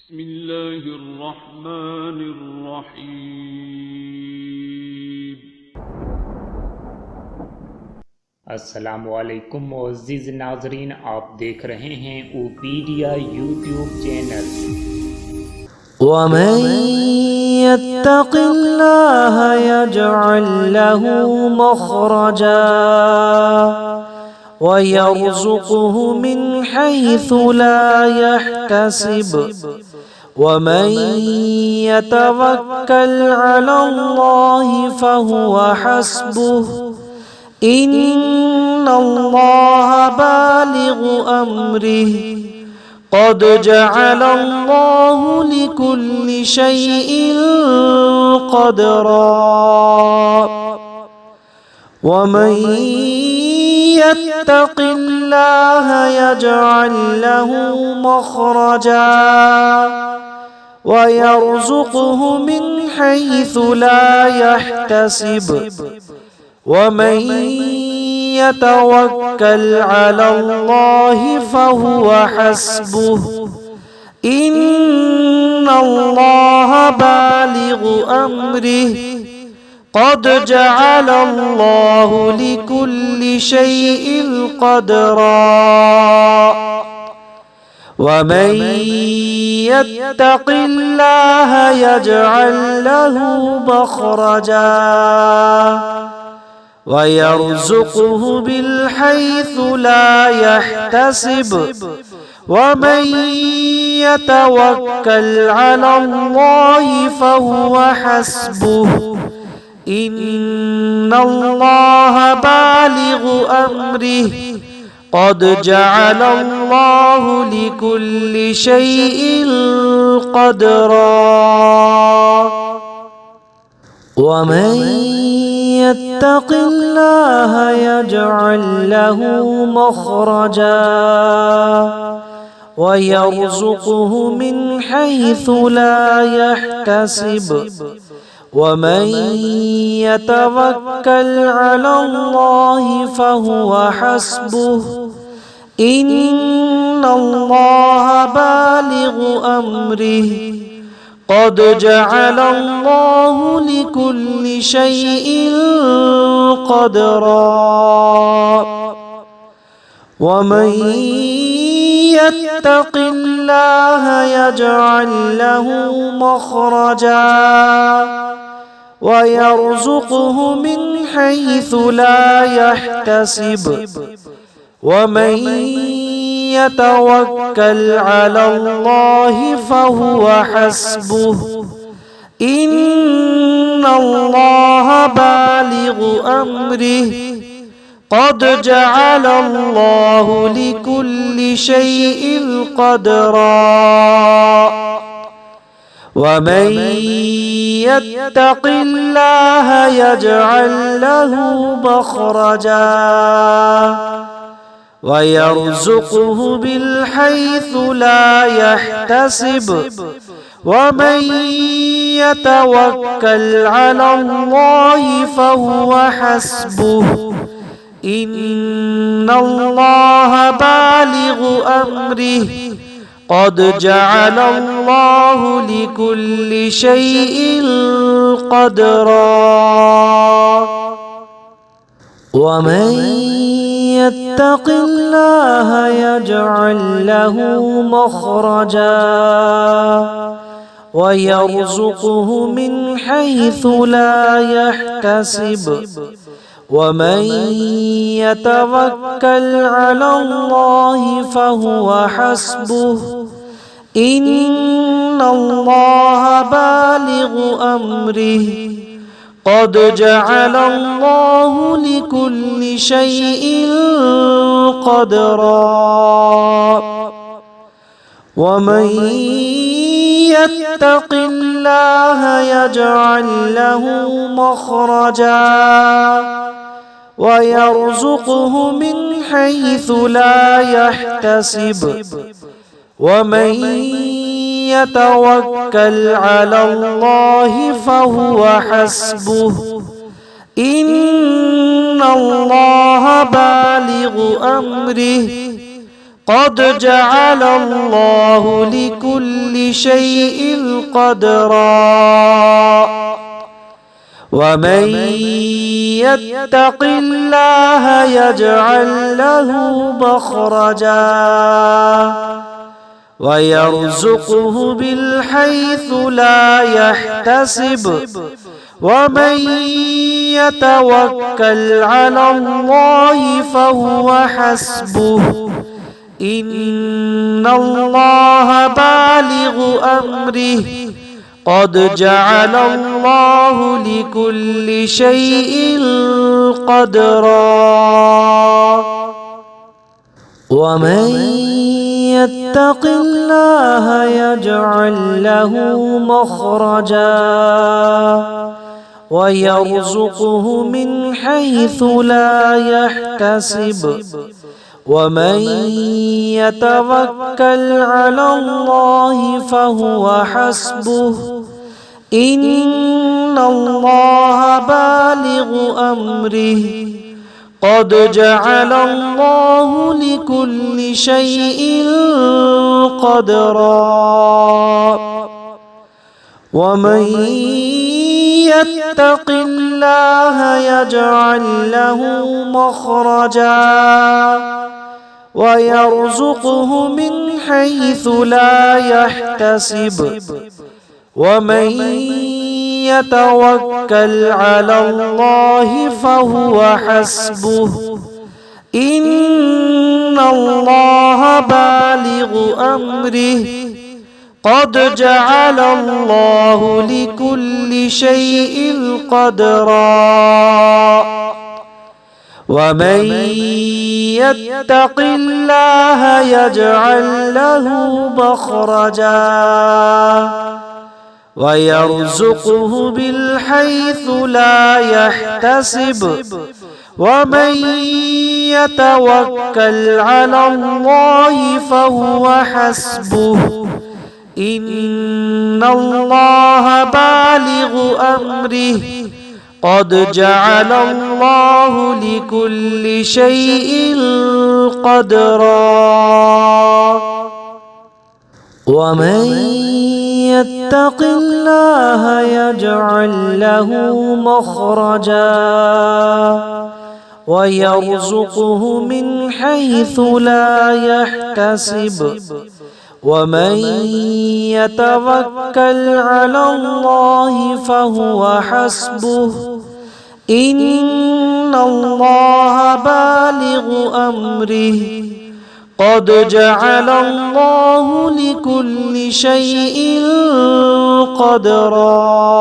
بسم الله الرحمن الرحیم۔ अस्सलामुअलैकुम मुअज़्ज़िज़ नाज़रीन, आप देख रहे हैं ओपीडिया यूट्यूब चैनल। ومن يتق الله يجعل له مخرجا ويرزقه من حيث لا يحتسب ومن يتوكل على الله فهو حسبه إن الله بالغ أمره قد جعل الله لكل شيء قدرا ومن يتق الله يجعل له مخرجا ويرزقه من حيث لا يحتسب ومن يتوكل على الله فهو حسبه إن الله بالغ أمره قد جعل الله لكل شيء قدرا ومن يتق الله يجعل له مخرجا ويرزقه بالحيث لا يحتسب ومن يتوكل على الله فهو حسبه إن الله بالغ أمره قد جعل الله لكل شيء قدرا ومن يتق الله يجعل له مخرجا ويرزقه من حيث لا يحتسب ومن يتوكل على الله فهو حسبه إن الله بالغ أمره قد جعل الله لكل شيء قدرا ومن يتق الله يجعل له مخرجا ويرزقه من حيث لا يحتسب ومن يتوكل على الله فهو حسبه إن الله بالغ أمره قد جعل الله لكل شيء قدرا ومن يتق الله يجعل له مخرجا ويرزقه بالحيث لا يحتسب ومن يتوكل على الله فهو حسبه إن الله بالغ أمره قد جعل الله لكل شيء قدرا ومن يتق الله يجعل له مخرجا ويرزقه من حيث لا يحتسب ومن يتوكل على الله فهو حسبه إن الله بالغ أمره قد جعل الله لكل شيء قدرا ومن يتق الله يجعل له مخرجا ويرزقه من حيث لا يحتسب ومن يتوكل على الله فهو حسبه إن الله بالغ أمره قد جعل الله لكل شيء قدرا ومن يتق الله يجعل له مخرجا ويرزقه من حيث لا يحتسب ومن يتوكل على الله فهو حسبه إن الله بالغ أمره قد جعل الله لكل شيء قدرا ومن يتق الله يجعل له مخرجا ويرزقه من حيث لا يحتسب ومن يتوكل على الله فهو حسبه إن الله بالغ أمره قد جعل الله لكل شيء قدرا ومن يتق الله يجعل له مخرجا ويرزقه من حيث لا يحتسب ومن يتوكل على الله فهو حسبه إن الله بالغ أمره قد جعل الله لكل شيء قدرا ومن يتق الله يجعل له مخرجا ويرزقه من حيث لا يحتسب ومن يتوكل على الله فهو حسبه إن الله بالغ أمره قد جعل الله لكل شيء قدرا ومن يتق الله يجعل له مخرجا ويرزقه من حيث لا يحتسب ومن يتوكل على الله فهو حسبه إن الله بالغ أمره قد جعل الله لكل شيء قدرا